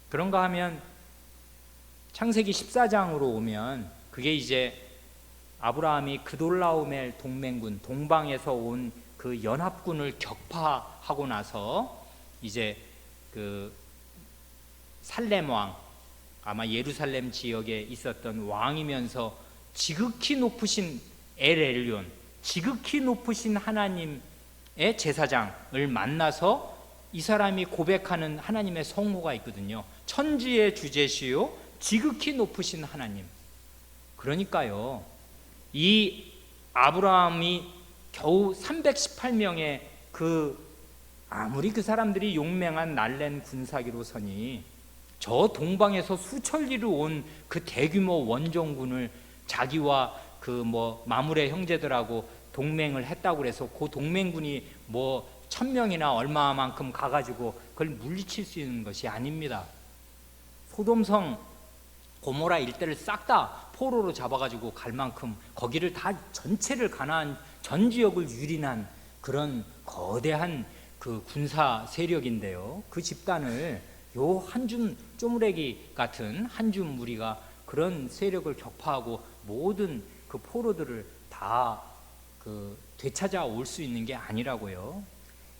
그런가 하면 창세기 14장으로 오면 그게 이제 아브라함이 그돌라오멜 동맹군, 동방에서 온 그 연합군을 격파하고 나서 이제 그 살렘 왕, 아마 예루살렘 지역에 있었던 왕이면서 지극히 높으신 엘 엘yon, 지극히 높으신 하나님의 제사장을 만나서 이 사람이 고백하는 하나님의 성호가 있거든요. 천지의 주제시요 지극히 높으신 하나님. 그러니까요, 이 아브라함이 겨우 318명의 아무리 그 사람들이 용맹한 날랜 군사기로서니 저 동방에서 수천리로 온 그 대규모 원정군을 자기와 그 마물의 형제들하고 동맹을 했다고 그래서 그 동맹군이 1000명이나 얼마만큼 가가지고 그걸 물리칠 수 있는 것이 아닙니다. 소돔성 고모라 일대를 싹 다 포로로 잡아가지고 갈 만큼 거기를 다 전체를 가나안 전 지역을 유린한 그런 거대한 그 군사 세력인데요, 그 집단을 요 한 줌 쪼무레기 같은 한 줌 무리가 그런 세력을 격파하고 모든 그 포로들을 다 되찾아 올 수 있는 게 아니라고요.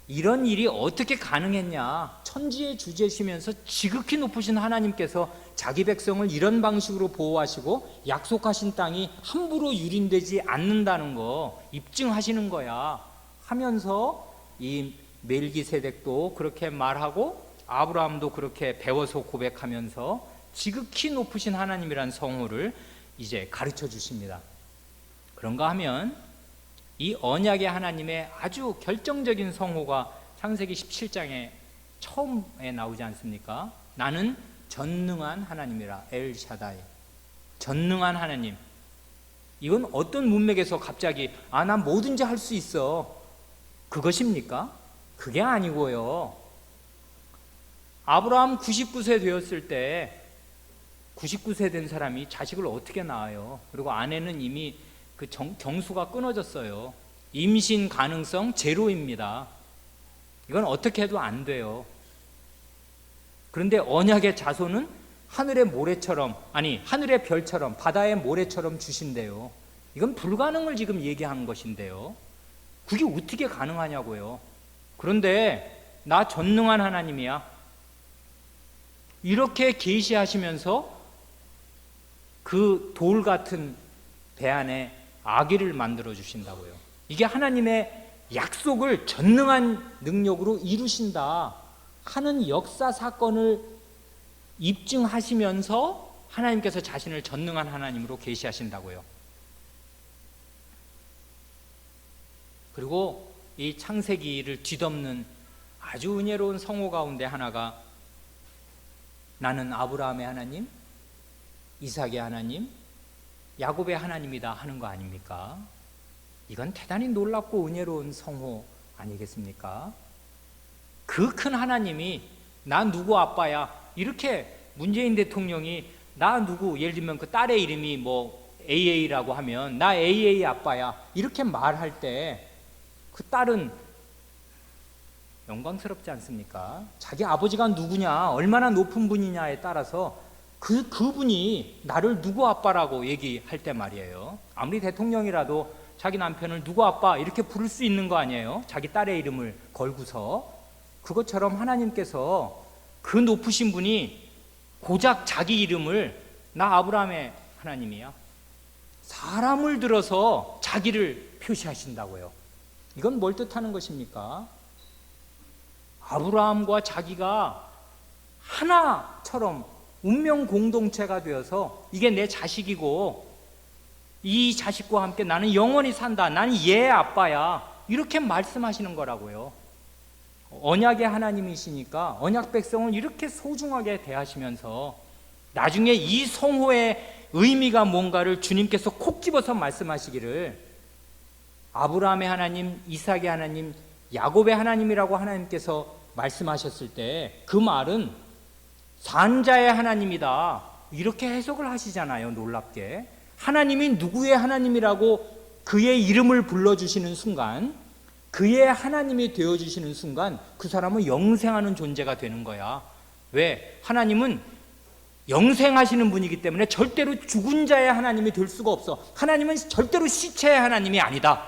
이런 일이 어떻게 가능했냐? 천지의 주제시면서 지극히 높으신 하나님께서 자기 백성을 이런 방식으로 보호하시고 약속하신 땅이 함부로 유린되지 않는다는 거 입증하시는 거야 하면서 이 멜기세덱도 그렇게 말하고 아브라함도 그렇게 배워서 고백하면서 지극히 높으신 하나님이란 성호를 이제 가르쳐 주십니다. 그런가 하면 이 언약의 하나님의 아주 결정적인 성호가 창세기 17장에 처음에 나오지 않습니까? 나는 전능한 하나님이라, 엘샤다이, 전능한 하나님. 이건 어떤 문맥에서 갑자기 난 뭐든지 할 수 있어, 그것입니까? 그게 아니고요. 아브라함 99세 되었을 때 99세 된 사람이 자식을 어떻게 낳아요? 그리고 아내는 이미 그 경수가 끊어졌어요. 임신 가능성 제로입니다. 이건 어떻게 해도 안 돼요. 그런데 언약의 자손은 하늘의 모래처럼, 아니 하늘의 별처럼, 바다의 모래처럼 주신대요. 이건 불가능을 지금 얘기하는 것인데요, 그게 어떻게 가능하냐고요. 그런데 나 전능한 하나님이야, 이렇게 계시하시면서 그 돌 같은 배 안에 아기를 만들어 주신다고요. 이게 하나님의 약속을 전능한 능력으로 이루신다 하는 역사 사건을 입증하시면서 하나님께서 자신을 전능한 하나님으로 계시하신다고요. 그리고 이 창세기를 뒤덮는 아주 은혜로운 성호 가운데 하나가 나는 아브라함의 하나님, 이삭의 하나님, 야곱의 하나님이다 하는 거 아닙니까? 이건 대단히 놀랍고 은혜로운 성호 아니겠습니까? 그 큰 하나님이 나 누구 아빠야, 이렇게 문재인 대통령이 나 누구, 예를 들면 그 딸의 이름이 뭐 AA라고 하면 나 AA 아빠야, 이렇게 말할 때 그 딸은 영광스럽지 않습니까? 자기 아버지가 누구냐, 얼마나 높은 분이냐에 따라서 그분이 나를 누구 아빠라고 얘기할 때 말이에요. 아무리 대통령이라도 자기 남편을 누구 아빠 이렇게 부를 수 있는 거 아니에요? 자기 딸의 이름을 걸고서. 그것처럼 하나님께서 그 높으신 분이 고작 자기 이름을 나 아브라함의 하나님이야, 사람을 들어서 자기를 표시하신다고요. 이건 뭘 뜻하는 것입니까? 아브라함과 자기가 하나처럼 운명 공동체가 되어서 이게 내 자식이고 이 자식과 함께 나는 영원히 산다, 나는 얘 아빠야, 이렇게 말씀하시는 거라고요. 언약의 하나님이시니까 언약 백성을 이렇게 소중하게 대하시면서 나중에 이 성호의 의미가 뭔가를 주님께서 콕 집어서 말씀하시기를 아브라함의 하나님, 이삭의 하나님, 야곱의 하나님이라고 하나님께서 말씀하셨을 때 그 말은 산자의 하나님이다, 이렇게 해석을 하시잖아요. 놀랍게 하나님이 누구의 하나님이라고 그의 이름을 불러주시는 순간, 그의 하나님이 되어주시는 순간 그 사람은 영생하는 존재가 되는 거야. 왜? 하나님은 영생하시는 분이기 때문에 절대로 죽은 자의 하나님이 될 수가 없어. 하나님은 절대로 시체의 하나님이 아니다.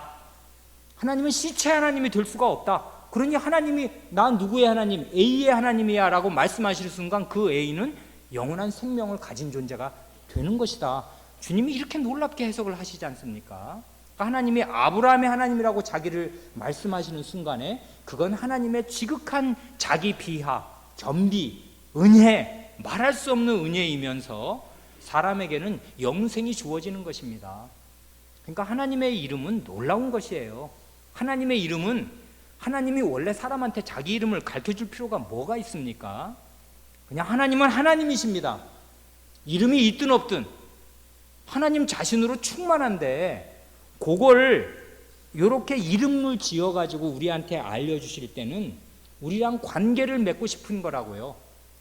하나님은 시체의 하나님이 될 수가 없다. 그러니 하나님이 나 누구의 하나님, A의 하나님이야 라고 말씀하실 순간 그 A는 영원한 생명을 가진 존재가 되는 것이다. 주님이 이렇게 놀랍게 해석을 하시지 않습니까? 그러니까 하나님이 아브라함의 하나님이라고 자기를 말씀하시는 순간에 그건 하나님의 지극한 자기 비하, 겸비, 은혜, 말할 수 없는 은혜이면서 사람에게는 영생이 주어지는 것입니다. 그러니까 하나님의 이름은 놀라운 것이에요. 하나님의 이름은, 하나님이 원래 사람한테 자기 이름을 가르쳐줄 필요가 뭐가 있습니까? 그냥 하나님은 하나님이십니다. 이름이 있든 없든 하나님 자신으로 충만한데, 그걸 이렇게 이름을 지어가지고 우리한테 알려주실 때는 우리랑 관계를 맺고 싶은 거라고요.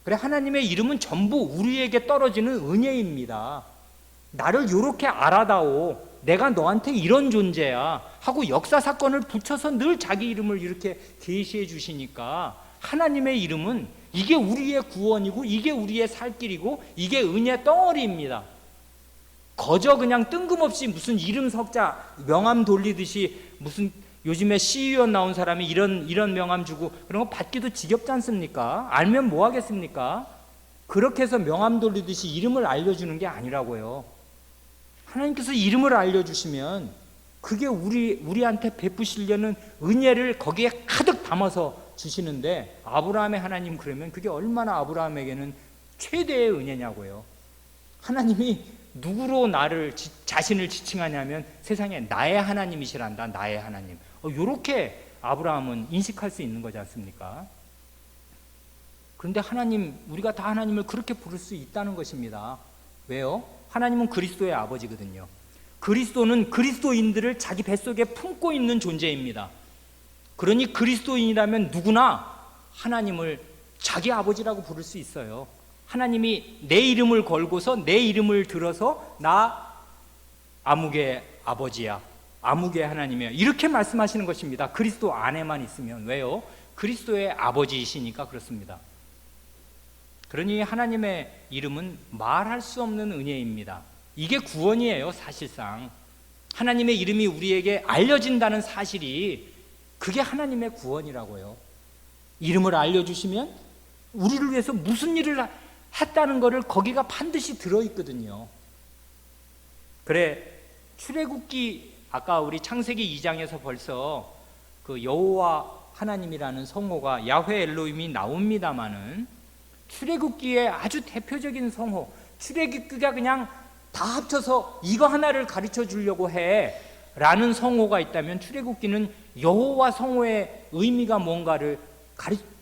그래, 하나님의 이름은 전부 우리에게 떨어지는 은혜입니다. 나를 이렇게 알아다오, 내가 너한테 이런 존재야 하고 역사 사건을 붙여서 늘 자기 이름을 이렇게 계시해 주시니까 하나님의 이름은 이게 우리의 구원이고 이게 우리의 살 길이고 이게 은혜 덩어리입니다. 거저 그냥 뜬금없이 무슨 이름 석자 명함 돌리듯이, 무슨 요즘에 시의원 나온 사람이 이런 명함 주고 그런 거 받기도 지겹지 않습니까? 알면 뭐 하겠습니까? 그렇게 해서 명함 돌리듯이 이름을 알려주는 게 아니라고요. 하나님께서 이름을 알려주시면 그게 우리한테 베푸시려는 은혜를 거기에 가득 담아서 주시는데, 아브라함의 하나님 그러면 그게 얼마나 아브라함에게는 최대의 은혜냐고요. 하나님이 누구로 자신을 지칭하냐면 세상에 나의 하나님이시란다, 나의 하나님. 이렇게 아브라함은 인식할 수 있는 거지 않습니까? 그런데 하나님, 우리가 다 하나님을 그렇게 부를 수 있다는 것입니다. 왜요? 하나님은 그리스도의 아버지거든요. 그리스도는 그리스도인들을 자기 뱃속에 품고 있는 존재입니다. 그러니 그리스도인이라면 누구나 하나님을 자기 아버지라고 부를 수 있어요. 하나님이 내 이름을 걸고서 내 이름을 들어서 나 아무개 아버지야, 아무개 하나님이야, 이렇게 말씀하시는 것입니다. 그리스도 안에만 있으면. 왜요? 그리스도의 아버지이시니까 그렇습니다. 그러니 하나님의 이름은 말할 수 없는 은혜입니다. 이게 구원이에요. 사실상 하나님의 이름이 우리에게 알려진다는 사실이, 그게 하나님의 구원이라고요. 이름을 알려주시면 우리를 위해서 무슨 일을 했다는 것을 거기가 반드시 들어있거든요. 그래, 출애굽기 아까 우리 창세기 2장에서 벌써 그 여호와 하나님이라는 성호가 야훼 엘로힘이 나옵니다마는 출애굽기의 아주 대표적인 성호, 출애굽기가 그냥 다 합쳐서 이거 하나를 가르쳐 주려고 해 라는 성호가 있다면 출애굽기는 여호와 성호의 의미가 뭔가를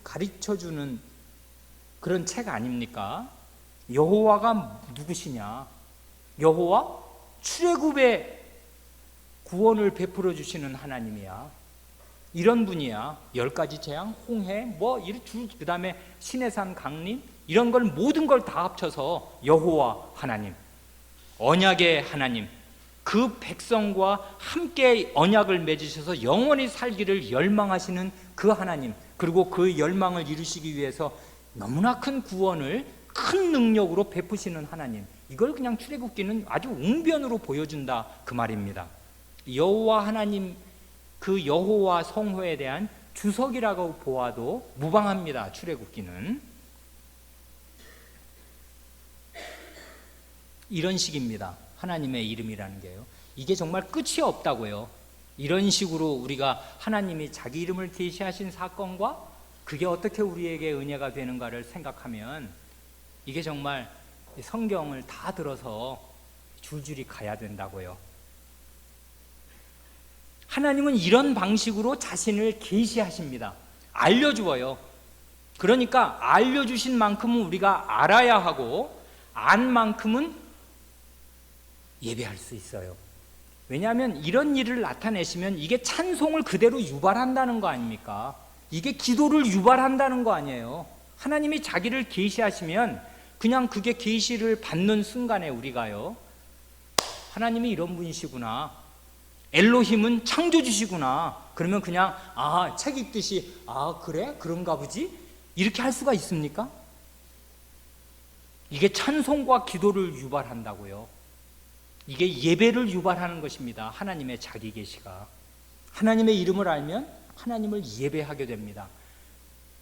가르쳐 주는 그런 책 아닙니까? 여호와가 누구시냐? 여호와 출애굽의 구원을 베풀어 주시는 하나님이야. 이런 분이야. 10가지 재앙, 홍해, 그 다음에 시내산 강림, 이런 걸 모든 걸 다 합쳐서 여호와 하나님, 언약의 하나님, 그 백성과 함께 언약을 맺으셔서 영원히 살기를 열망하시는 그 하나님, 그리고 그 열망을 이루시기 위해서 너무나 큰 구원을 큰 능력으로 베푸시는 하나님, 이걸 그냥 출애굽기는 아주 웅변으로 보여준다 그 말입니다. 여호와 하나님, 그 여호와 성호에 대한 주석이라고 보아도 무방합니다. 출애굽기는 이런 식입니다. 하나님의 이름이라는 게요, 이게 정말 끝이 없다고요. 이런 식으로 우리가 하나님이 자기 이름을 계시하신 사건과 그게 어떻게 우리에게 은혜가 되는가를 생각하면 이게 정말 성경을 다 들어서 줄줄이 가야 된다고요. 하나님은 이런 방식으로 자신을 계시하십니다. 알려주어요. 그러니까 알려주신 만큼은 우리가 알아야 하고, 안 만큼은 예배할 수 있어요. 왜냐하면 이런 일을 나타내시면 이게 찬송을 그대로 유발한다는 거 아닙니까? 이게 기도를 유발한다는 거 아니에요. 하나님이 자기를 계시하시면 그냥 그게 계시를 받는 순간에 우리가요, 하나님이 이런 분이시구나, 엘로힘은 창조주시구나, 그러면 그냥 책 읽듯이 그래? 그런가 보지? 이렇게 할 수가 있습니까? 이게 찬송과 기도를 유발한다고요. 이게 예배를 유발하는 것입니다. 하나님의 자기 계시가. 하나님의 이름을 알면 하나님을 예배하게 됩니다.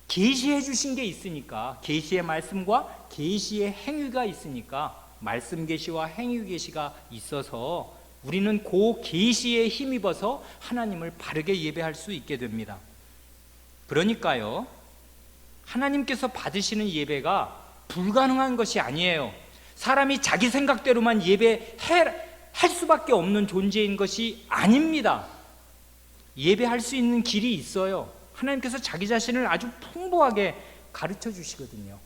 계시해 주신 게 있으니까, 계시의 말씀과 계시의 행위가 있으니까, 말씀 계시와 행위 계시가 있어서 우리는 그 계시에 힘입어서 하나님을 바르게 예배할 수 있게 됩니다. 그러니까요, 하나님께서 받으시는 예배가 불가능한 것이 아니에요. 사람이 자기 생각대로만 예배할 수밖에 없는 존재인 것이 아닙니다. 예배할 수 있는 길이 있어요. 하나님께서 자기 자신을 아주 풍부하게 가르쳐 주시거든요.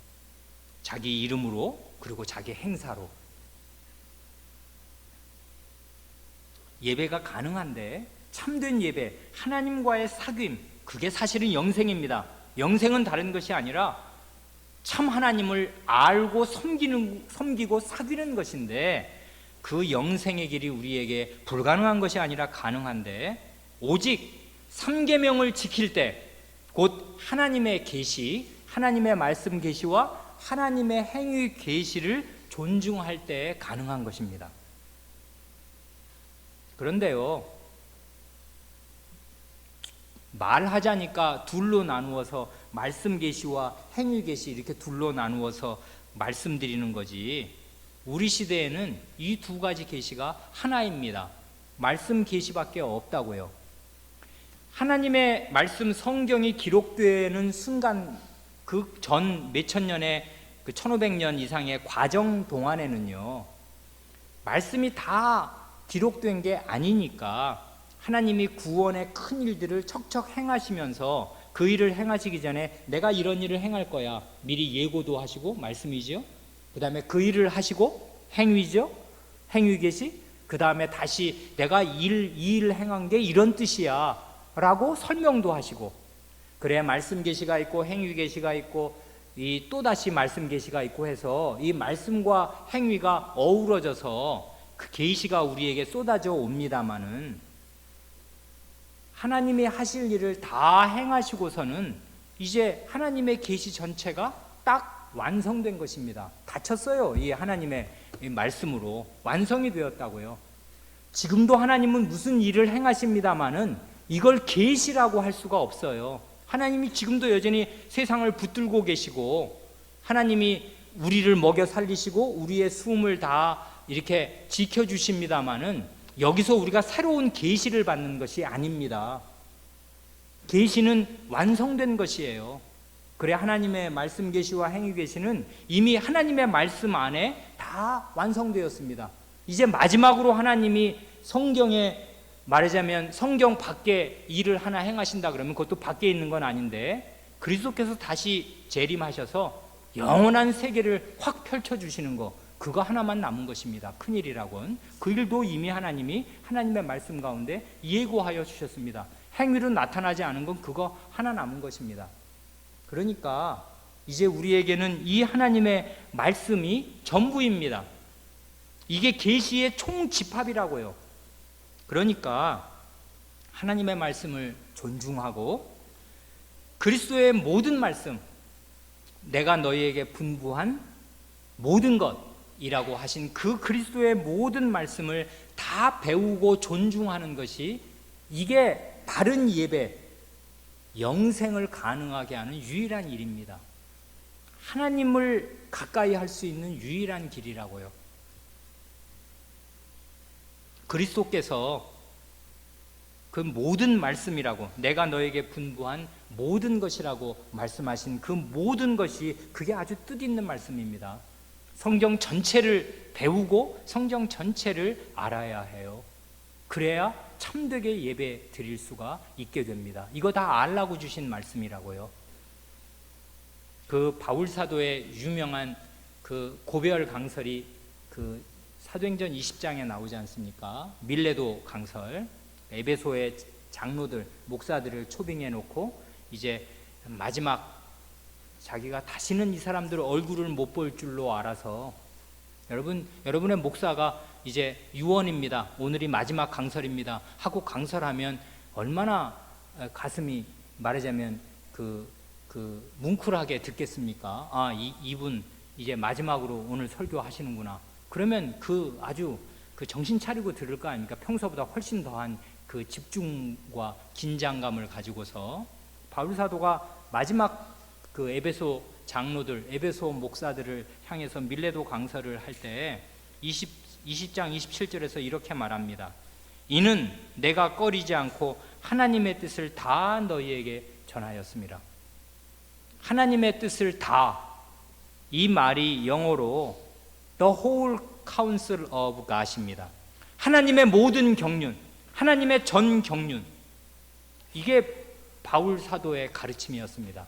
자기 이름으로, 그리고 자기 행사로. 예배가 가능한데, 참된 예배, 하나님과의 사귐, 그게 사실은 영생입니다. 영생은 다른 것이 아니라 참 하나님을 알고 섬기고 사귀는 것인데, 그 영생의 길이 우리에게 불가능한 것이 아니라 가능한데, 오직 3계명을 지킬 때, 곧 하나님의 계시, 하나님의 말씀 계시와 하나님의 행위 계시를 존중할 때 가능한 것입니다. 그런데요, 말하자니까 둘로 나누어서 말씀 계시와 행위 계시, 이렇게 둘로 나누어서 말씀드리는 거지, 우리 시대에는 이 두 가지 계시가 하나입니다. 말씀 계시밖에 없다고요. 하나님의 말씀 성경이 기록되는 순간, 그 전 몇천 년의, 그 1500년 이상의 과정 동안에는요, 말씀이 다 기록된 게 아니니까 하나님이 구원의 큰 일들을 척척 행하시면서 그 일을 행하시기 전에 내가 이런 일을 행할 거야 미리 예고도 하시고, 말씀이죠. 그 다음에 그 일을 하시고, 행위죠. 행위 계시. 그 다음에 다시 내가 이 일을 행한 게 이런 뜻이야 라고 설명도 하시고, 그래야 말씀 계시가 있고 행위 계시가 있고 이 또다시 말씀 계시가 있고 해서 이 말씀과 행위가 어우러져서 그 계시가 우리에게 쏟아져 옵니다마는, 하나님이 하실 일을 다 행하시고서는 이제 하나님의 계시 전체가 딱 완성된 것입니다. 닫혔어요. 이 하나님의 말씀으로 완성이 되었다고요. 지금도 하나님은 무슨 일을 행하십니다마는 이걸 계시라고 할 수가 없어요. 하나님이 지금도 여전히 세상을 붙들고 계시고, 하나님이 우리를 먹여 살리시고 우리의 숨을 다 이렇게 지켜주십니다마는 여기서 우리가 새로운 계시를 받는 것이 아닙니다. 계시는 완성된 것이에요. 그래, 하나님의 말씀 계시와 행위 계시는 이미 하나님의 말씀 안에 다 완성되었습니다. 이제 마지막으로 하나님이 성경에, 말하자면 성경 밖에 일을 하나 행하신다 그러면 그것도 밖에 있는 건 아닌데, 그리스도께서 다시 재림하셔서 영원한 세계를 확 펼쳐주시는 거, 그거 하나만 남은 것입니다. 큰일이라고는. 그 일도 이미 하나님이 하나님의 말씀 가운데 예고하여 주셨습니다. 행위로 나타나지 않은 건 그거 하나 남은 것입니다. 그러니까 이제 우리에게는 이 하나님의 말씀이 전부입니다. 이게 계시의 총집합이라고요. 그러니까 하나님의 말씀을 존중하고 그리스도의 모든 말씀, 내가 너희에게 분부한 모든 것이라고 하신 그 그리스도의 모든 말씀을 다 배우고 존중하는 것이, 이게 바른 예배, 영생을 가능하게 하는 유일한 일입니다. 하나님을 가까이 할 수 있는 유일한 길이라고요. 그리스도께서 그 모든 말씀이라고, 내가 너에게 분부한 모든 것이라고 말씀하신 그 모든 것이, 그게 아주 뜻있는 말씀입니다. 성경 전체를 배우고 성경 전체를 알아야 해요. 그래야 참되게 예배 드릴 수가 있게 됩니다. 이거 다 알라고 주신 말씀이라고요. 그 바울 사도의 유명한 그 고별 강설이 그 사도행전 20장에 나오지 않습니까? 밀레도 강설, 에베소의 장로들, 목사들을 초빙해 놓고 이제 마지막 자기가 다시는 이 사람들 얼굴을 못 볼 줄로 알아서, 여러분의 목사가 이제 유언입니다, 오늘이 마지막 강설입니다 하고 강설하면 얼마나 가슴이 말하자면 뭉클하게 듣겠습니까? 아, 이분 이제 마지막으로 오늘 설교하시는구나. 그러면 아주 정신 차리고 들을 거 아닙니까? 평소보다 훨씬 더한 그 집중과 긴장감을 가지고서 바울 사도가 마지막 그 에베소 장로들, 에베소 목사들을 향해서 밀레도 강설을 할 때 20장 27절에서 이렇게 말합니다. 이는 내가 꺼리지 않고 하나님의 뜻을 다 너희에게 전하였습니다. 하나님의 뜻을 다, 이 말이 영어로 The whole counsel of God입니다. 하나님의 모든 경륜, 하나님의 전 경륜, 이게 바울 사도의 가르침이었습니다.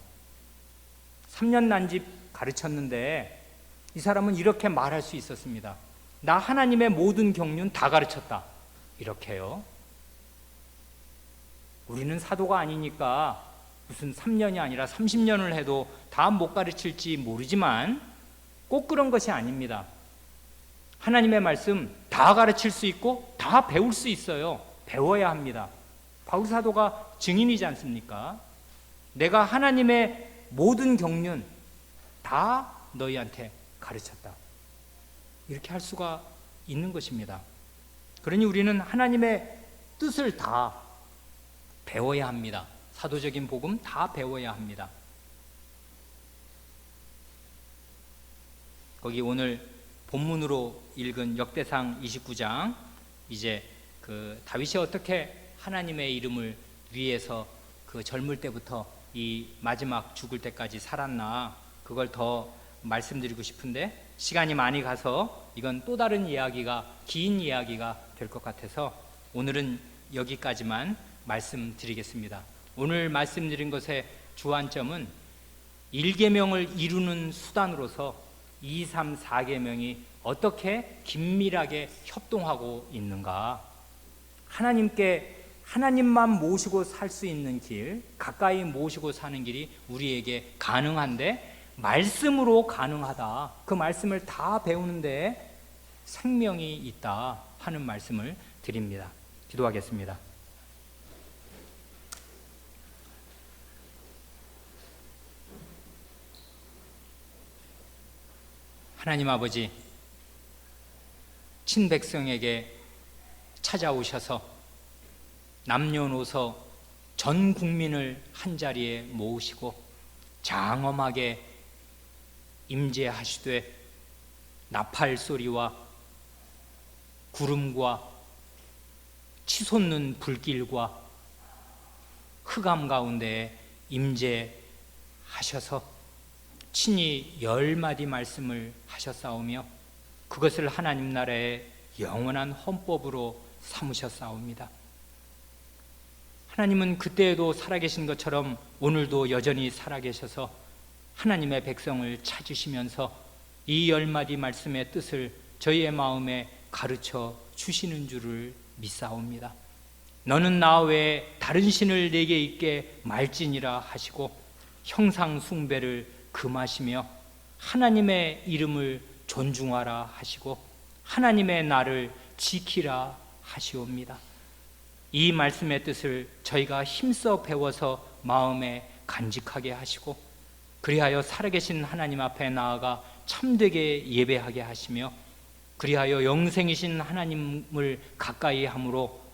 3년 난집 가르쳤는데 이 사람은 이렇게 말할 수 있었습니다. 나 하나님의 모든 경륜 다 가르쳤다, 이렇게요. 우리는 사도가 아니니까 무슨 3년이 아니라 30년을 해도 다 못 가르칠지 모르지만 꼭 그런 것이 아닙니다. 하나님의 말씀 다 가르칠 수 있고 다 배울 수 있어요. 배워야 합니다. 바울 사도가 증인이지 않습니까? 내가 하나님의 모든 경륜 다 너희한테 가르쳤다, 이렇게 할 수가 있는 것입니다. 그러니 우리는 하나님의 뜻을 다 배워야 합니다. 사도적인 복음 다 배워야 합니다. 거기 오늘 본문으로 읽은 역대상 29장, 이제 그 다윗이 어떻게 하나님의 이름을 위해서 그 젊을 때부터 이 마지막 죽을 때까지 살았나, 그걸 더 말씀드리고 싶은데 시간이 많이 가서 이건 또 다른 이야기가, 긴 이야기가 될 것 같아서 오늘은 여기까지만 말씀드리겠습니다. 오늘 말씀드린 것의 주안점은 1계명을 이루는 수단으로서 2, 3, 4계명이 어떻게 긴밀하게 협동하고 있는가, 하나님만 모시고 살 수 있는 길, 가까이 모시고 사는 길이 우리에게 가능한데 말씀으로 가능하다, 그 말씀을 다 배우는데 생명이 있다 하는 말씀을 드립니다. 기도하겠습니다. 하나님 아버지, 친백성에게 찾아오셔서 남녀노소 전 국민을 한자리에 모으시고 장엄하게 임재하시되 나팔 소리와 구름과 치솟는 불길과 흑암 가운데 임재하셔서 친히 10마디 말씀을 하셨사오며 그것을 하나님 나라의 영원한 헌법으로 삼으셨사옵니다. 하나님은 그때에도 살아계신 것처럼 오늘도 여전히 살아계셔서 하나님의 백성을 찾으시면서 이 10마디 말씀의 뜻을 저희의 마음에 가르쳐 주시는 줄을 믿사옵니다. 너는 나 외에 다른 신을 내게 있게 말지니라 하시고 형상 숭배를 금하시며 하나님의 이름을 존중하라 하시고 하나님의 날을 지키라 하시옵니다. 이 말씀의 뜻을 저희가 힘써 배워서 마음에 간직하게 하시고 그리하여 살아계신 하나님 앞에 나아가 참되게 예배하게 하시며 그리하여 영생이신 하나님을 가까이 함으로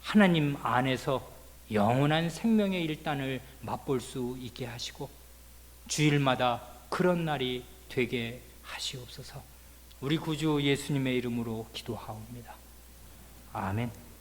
하나님 안에서 영원한 생명의 일단을 맛볼 수 있게 하시고 주일마다 그런 날이 되게 하시옵소서. 우리 구주 예수님의 이름으로 기도하옵니다. 아멘.